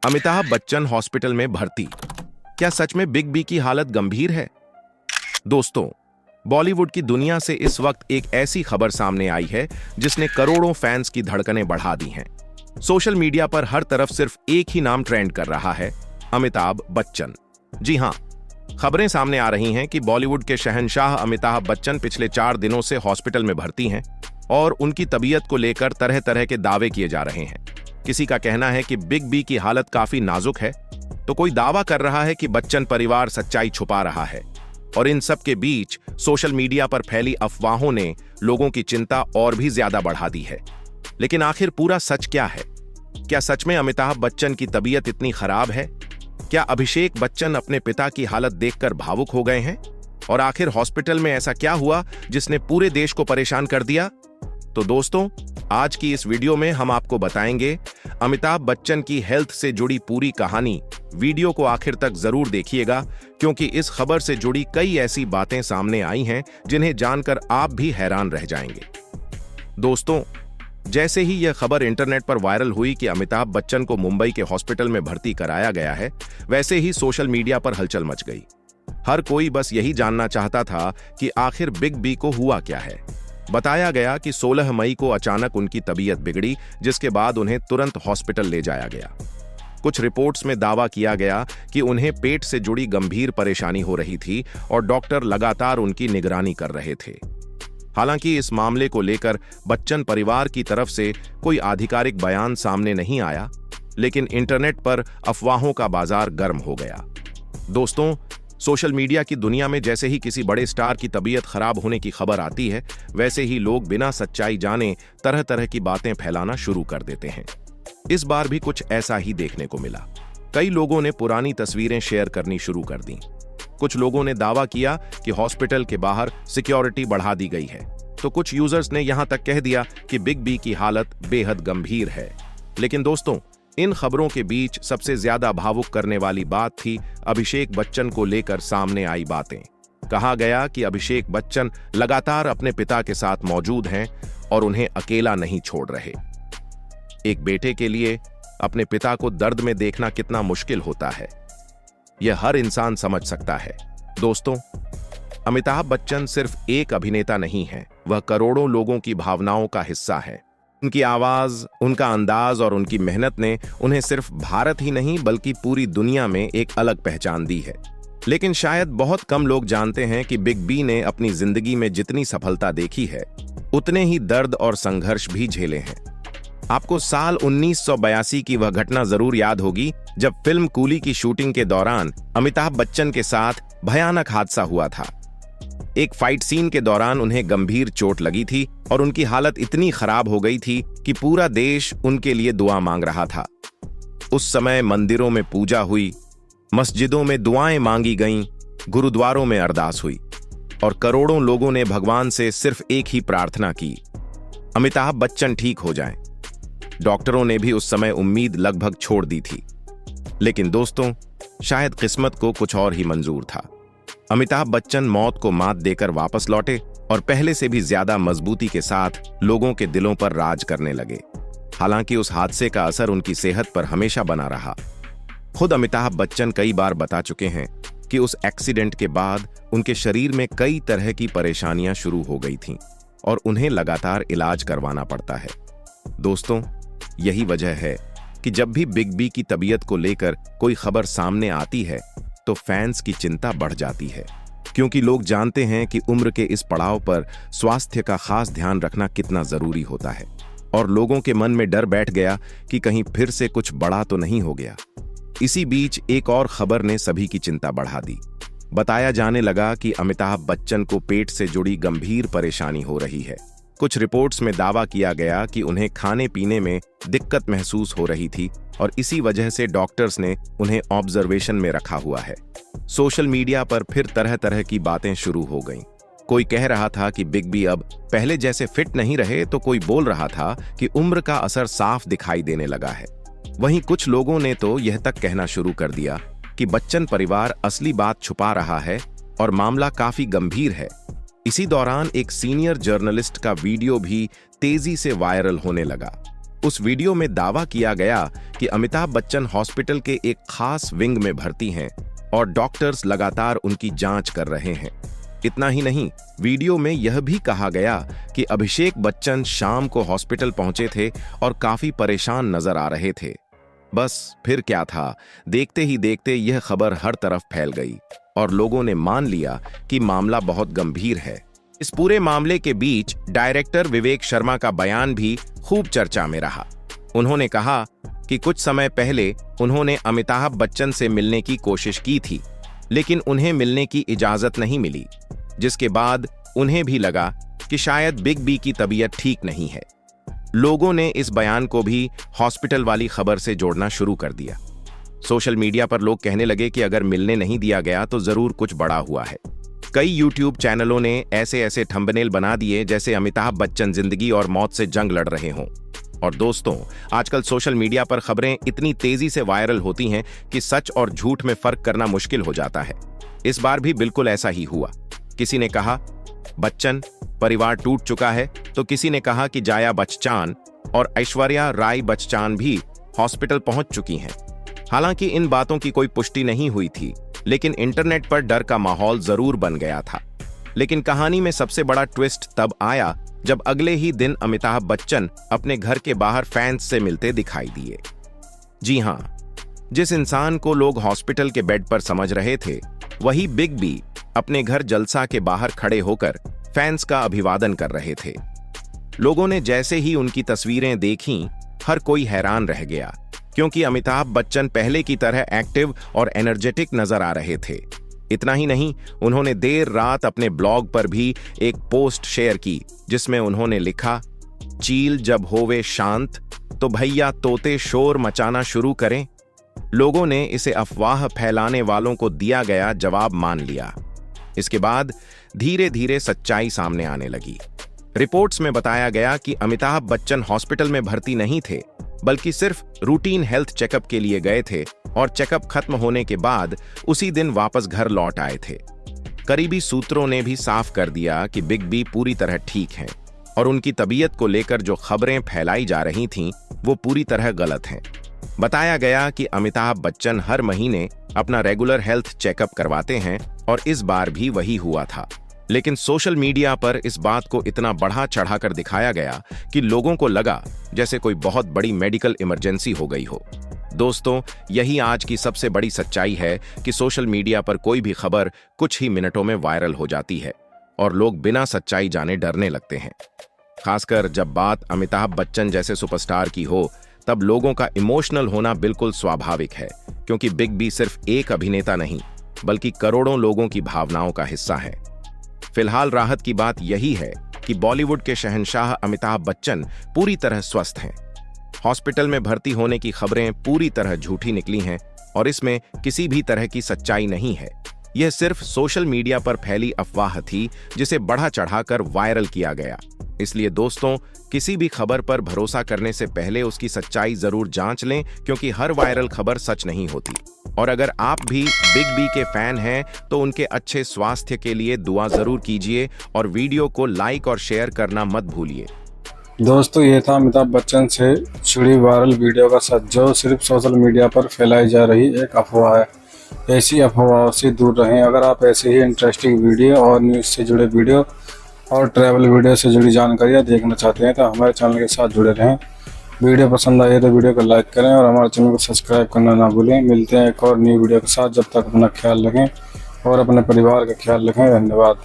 Amitabh Bachchan hospital में भर्ती। क्या सच में बिग बी की हालत गंभीर है? दोस्तों, बॉलीवुड की दुनिया से इस वक्त एक ऐसी खबर सामने आई है जिसने करोड़ों फैंस की धड़कनें बढ़ा दी हैं। सोशल मीडिया पर हर तरफ सिर्फ एक ही नाम ट्रेंड कर रहा है, अमिताभ बच्चन। जी हां, खबरें सामने आ रही हैं कि बॉलीवुड के शहंशाह अमिताभ बच्चन पिछले 4 दिनों से हॉस्पिटल में भर्ती हैं और उनकी तबीयत को लेकर तरह तरह के दावे किए जा रहे हैं। किसी का कहना है कि बिग बी की हालत काफी नाजुक है, तो कोई दावा कर रहा है कि बच्चन परिवार सच्चाई छुपा रहा है। और इन सब के बीच सोशल मीडिया पर फैली अफवाहों ने लोगों की चिंता और भी ज्यादा बढ़ा दी है। लेकिन आखिर पूरा सच क्या है? क्या सच में अमिताभ बच्चन की तबीयत इतनी खराब है? क्या अभिषेक बच्चन अपने पिता की हालत देखकर भावुक हो गए हैं? और आखिर हॉस्पिटल में ऐसा क्या हुआ जिसने पूरे देश को परेशान कर दिया? तो दोस्तों, आज की इस वीडियो में हम आपको बताएंगे अमिताभ बच्चन की हेल्थ से जुड़ी पूरी कहानी। वीडियो को आखिर तक जरूर देखिएगा, क्योंकि इस खबर से जुड़ी कई ऐसी बातें सामने आई हैं जिन्हें जानकर आप भी हैरान रह जाएंगे। दोस्तों, जैसे ही यह खबर इंटरनेट पर वायरल हुई कि अमिताभ बच्चन को मुंबई के हॉस्पिटल में भर्ती कराया गया है, वैसे ही सोशल मीडिया पर हलचल मच गई। हर कोई बस यही जानना चाहता था कि आखिर बिग बी को हुआ क्या है। बताया गया कि 16 मई को अचानक उनकी तबीयत बिगड़ी, जिसके बाद उन्हें तुरंत हॉस्पिटल ले जाया गया। कुछ रिपोर्ट्स में दावा किया गया कि उन्हें पेट से जुड़ी गंभीर परेशानी हो रही थी और डॉक्टर लगातार उनकी निगरानी कर रहे थे। हालांकि इस मामले को लेकर बच्चन परिवार की तरफ से कोई आधिकारिक बयान सामने नहीं आया, लेकिन इंटरनेट पर अफवाहों का बाजार गर्म हो गया। दोस्तों, सोशल मीडिया की दुनिया में जैसे ही किसी बड़े स्टार की तबीयत खराब होने की खबर आती है, वैसे ही लोग बिना सच्चाई जाने तरह तरह की बातें फैलाना शुरू कर देते हैं। इस बार भी कुछ ऐसा ही देखने को मिला। कई लोगों ने पुरानी तस्वीरें शेयर करनी शुरू कर दी। कुछ लोगों ने दावा किया कि हॉस्पिटल के बाहर सिक्योरिटी बढ़ा दी गई है, तो कुछ यूजर्स ने यहां तक कह दिया कि बिग बी की हालत बेहद गंभीर है। लेकिन दोस्तों, इन खबरों के बीच सबसे ज्यादा भावुक करने वाली बात थी अभिषेक बच्चन को लेकर सामने आई बातें। कहा गया कि अभिषेक बच्चन लगातार अपने पिता के साथ मौजूद हैं और उन्हें अकेला नहीं छोड़ रहे। एक बेटे के लिए अपने पिता को दर्द में देखना कितना मुश्किल होता है, यह हर इंसान समझ सकता है। दोस्तों, अमिताभ बच्चन सिर्फ एक अभिनेता नहीं है, वह करोड़ों लोगों की भावनाओं का हिस्सा है। उनकी आवाज, उनका अंदाज और उनकी मेहनत ने उन्हें सिर्फ भारत ही नहीं बल्कि पूरी दुनिया में एक अलग पहचान दी है। लेकिन शायद बहुत कम लोग जानते हैं कि बिग बी ने अपनी जिंदगी में जितनी सफलता देखी है, उतने ही दर्द और संघर्ष भी झेले हैं। आपको साल 1982 की वह घटना जरूर याद होगी जब फिल्म कूली की शूटिंग के दौरान अमिताभ बच्चन के साथ भयानक हादसा हुआ था। एक फाइट सीन के दौरान उन्हें गंभीर चोट लगी थी और उनकी हालत इतनी खराब हो गई थी कि पूरा देश उनके लिए दुआ मांग रहा था। उस समय मंदिरों में पूजा हुई, मस्जिदों में दुआएं मांगी गईं, गुरुद्वारों में अरदास हुई और करोड़ों लोगों ने भगवान से सिर्फ एक ही प्रार्थना की, अमिताभ बच्चन ठीक हो जाएं। डॉक्टरों ने भी उस समय उम्मीद लगभग छोड़ दी थी। लेकिन दोस्तों, शायद किस्मत को कुछ और ही मंजूर था। अमिताभ बच्चन मौत को मात देकर वापस लौटे और पहले से भी ज्यादा मजबूती के साथ लोगों के दिलों पर राज करने लगे। हालांकि उस हादसे का असर उनकी सेहत पर हमेशा बना रहा। खुद अमिताभ बच्चन कई बार बता चुके हैं कि उस एक्सीडेंट के बाद उनके शरीर में कई तरह की परेशानियां शुरू हो गई थीं और उन्हें लगातार इलाज करवाना पड़ता है। दोस्तों, यही वजह है कि जब भी बिग बी की तबीयत को लेकर कोई खबर सामने आती है तो फैंस की चिंता बढ़ जाती है, क्योंकि लोग जानते हैं कि उम्र के इस पड़ाव पर स्वास्थ्य का खास ध्यान रखना कितना जरूरी होता है। और लोगों के मन में डर बैठ गया कि कहीं फिर से कुछ बड़ा तो नहीं हो गया। इसी बीच एक और खबर ने सभी की चिंता बढ़ा दी। बताया जाने लगा कि अमिताभ बच्चन को पेट से जुड़ी गंभीर परेशानी हो रही है। कुछ रिपोर्ट्स में दावा किया गया कि उन्हें खाने पीने में दिक्कत महसूस हो रही थी और इसी वजह से डॉक्टर्स ने उन्हें ऑब्जर्वेशन में रखा हुआ है। सोशल मीडिया पर फिर तरह तरह की बातें शुरू हो गईं। कोई कह रहा था कि बिग बी अब पहले जैसे फिट नहीं रहे, तो कोई बोल रहा था कि उम्र का असर साफ दिखाई देने लगा है। वहीं कुछ लोगों ने तो यह तक कहना शुरू कर दिया कि बच्चन परिवार असली बात छुपा रहा है और मामला काफी गंभीर है। इसी दौरान एक सीनियर जर्नलिस्ट का वीडियो भी तेजी से वायरल होने लगा। उस वीडियो में दावा किया गया कि कि अमिताभ बच्चन हॉस्पिटल के एक खास विंग में भर्ती हैं और डॉक्टर्स लगातार उनकी जांच कर रहे हैं। इतना ही नहीं, वीडियो में यह भी कहा गया कि अभिषेक बच्चन शाम को हॉस्पिटल पहुंचे थे और काफी परेशान नजर आ रहे थे। बस फिर क्या था, देखते ही देखते यह खबर हर तरफ फैल गई और लोगों ने मान लिया कि मामला बहुत गंभीर है। इस पूरे मामले के बीच डायरेक्टर विवेक शर्मा का बयान भी खूब चर्चा में रहा। उन्होंने कहा कि कुछ समय पहले उन्होंने अमिताभ बच्चन से मिलने की कोशिश की थी, लेकिन उन्हें मिलने की इजाजत नहीं मिली, जिसके बाद उन्हें भी लगा कि शायद बिग बी की तबीयत ठीक नहीं है। लोगों ने इस बयान को भी हॉस्पिटल वाली खबर से जोड़ना शुरू कर दिया। सोशल मीडिया पर लोग कहने लगे कि अगर मिलने नहीं दिया गया तो जरूर कुछ बड़ा हुआ है। कई यूट्यूब चैनलों ने ऐसे ऐसे थंबनेल बना दिए जैसे अमिताभ बच्चन जिंदगी और मौत से जंग लड़ रहे हों। और दोस्तों, आजकल सोशल मीडिया पर खबरें इतनी तेजी से वायरल होती हैं कि सच और झूठ में फर्क करना मुश्किल हो जाता है। इस बार भी बिल्कुल ऐसा ही हुआ। किसी ने कहा बच्चन परिवार टूट चुका है, तो किसी ने कहा कि जाया बच्चन और ऐश्वर्या राय बच्चन भी हॉस्पिटल पहुंच चुकी हैं। हालांकि इन बातों की कोई पुष्टि नहीं हुई थी, लेकिन इंटरनेट पर डर का माहौल जरूर बन गया था। लेकिन कहानी में सबसे बड़ा ट्विस्ट तब आया जब अगले ही दिन अमिताभ बच्चन अपने घर के बाहर फैंस से मिलते दिखाई दिए। जी हां, जिस इंसान को लोग हॉस्पिटल के बेड पर समझ रहे थे, वही बिग बी अपने घर जलसा के बाहर खड़े होकर फैंस का अभिवादन कर रहे थे। लोगों ने जैसे ही उनकी तस्वीरें देखीं, हर कोई हैरान रह गया, क्योंकि अमिताभ बच्चन पहले की तरह एक्टिव और एनर्जेटिक नजर आ रहे थे। इतना ही नहीं, उन्होंने देर रात अपने ब्लॉग पर भी एक पोस्ट शेयर की, जिसमें उन्होंने लिखा, चील जब होवे शांत तो भैया तोते शोर मचाना शुरू करें। लोगों ने इसे अफवाह फैलाने वालों को दिया गया जवाब मान लिया। इसके बाद धीरे धीरे सच्चाई सामने आने लगी। रिपोर्ट्स में बताया गया कि अमिताभ बच्चन हॉस्पिटल में भर्ती नहीं थे, बल्कि सिर्फ रूटीन हेल्थ चेकअप के लिए गए थे और चेकअप खत्म होने के बाद उसी दिन वापस घर लौट आए थे। करीबी सूत्रों ने भी साफ कर दिया कि बिग बी पूरी तरह ठीक हैं और उनकी तबीयत को लेकर जो खबरें फैलाई जा रही थीं, वो पूरी तरह गलत हैं। बताया गया कि अमिताभ बच्चन हर महीने अपना रेगुलर हेल्थ चेकअप करवाते हैं और इस बार भी वही हुआ था। लेकिन सोशल मीडिया पर इस बात को इतना बढ़ा चढ़ाकर दिखाया गया कि लोगों को लगा जैसे कोई बहुत बड़ी मेडिकल इमरजेंसी हो गई हो। दोस्तों, यही आज की सबसे बड़ी सच्चाई है कि सोशल मीडिया पर कोई भी खबर कुछ ही मिनटों में वायरल हो जाती है और लोग बिना सच्चाई जाने डरने लगते हैं। खासकर जब बात अमिताभ बच्चन जैसे सुपरस्टार की हो, तब लोगों का इमोशनल होना बिल्कुल स्वाभाविक है, क्योंकि बिग बी सिर्फ एक अभिनेता नहीं, बल्कि करोड़ों लोगों की भावनाओं का हिस्सा है। फिलहाल राहत की बात यही है कि बॉलीवुड के शहंशाह अमिताभ बच्चन पूरी तरह स्वस्थ हैं। हॉस्पिटल में भर्ती होने की खबरें पूरी तरह झूठी निकली हैं और इसमें किसी भी तरह की सच्चाई नहीं है। यह सिर्फ सोशल मीडिया पर फैली अफवाह थी, जिसे बढ़ा चढ़ाकर वायरल किया गया। इसलिए दोस्तों, किसी भी खबर पर भरोसा करने से पहले उसकी सच्चाई जरूर जांच लें, क्योंकि हर वायरल खबर सच नहीं होती। और अगर आप भी बिग बी के फैन हैं तो उनके अच्छे स्वास्थ्य के लिए दुआ जरूर कीजिए और वीडियो को लाइक और शेयर करना मत भूलिए। दोस्तों, ये था अमिताभ बच्चन से जुड़ी वायरल वीडियो का सच, जो सिर्फ सोशल मीडिया पर फैलाई जा रही एक अफवाह है। ऐसी अफवाहों से दूर रहें। अगर आप ऐसे ही इंटरेस्टिंग वीडियो और न्यूज़ से जुड़े वीडियो और ट्रैवल वीडियो से जुड़ी जानकारियाँ देखना चाहते हैं तो हमारे चैनल के साथ जुड़े रहें। वीडियो पसंद आए तो वीडियो को लाइक करें और हमारे चैनल को सब्सक्राइब करना ना भूलें। मिलते हैं एक और नई वीडियो के साथ। जब तक अपना ख्याल रखें और अपने परिवार का ख्याल रखें। धन्यवाद।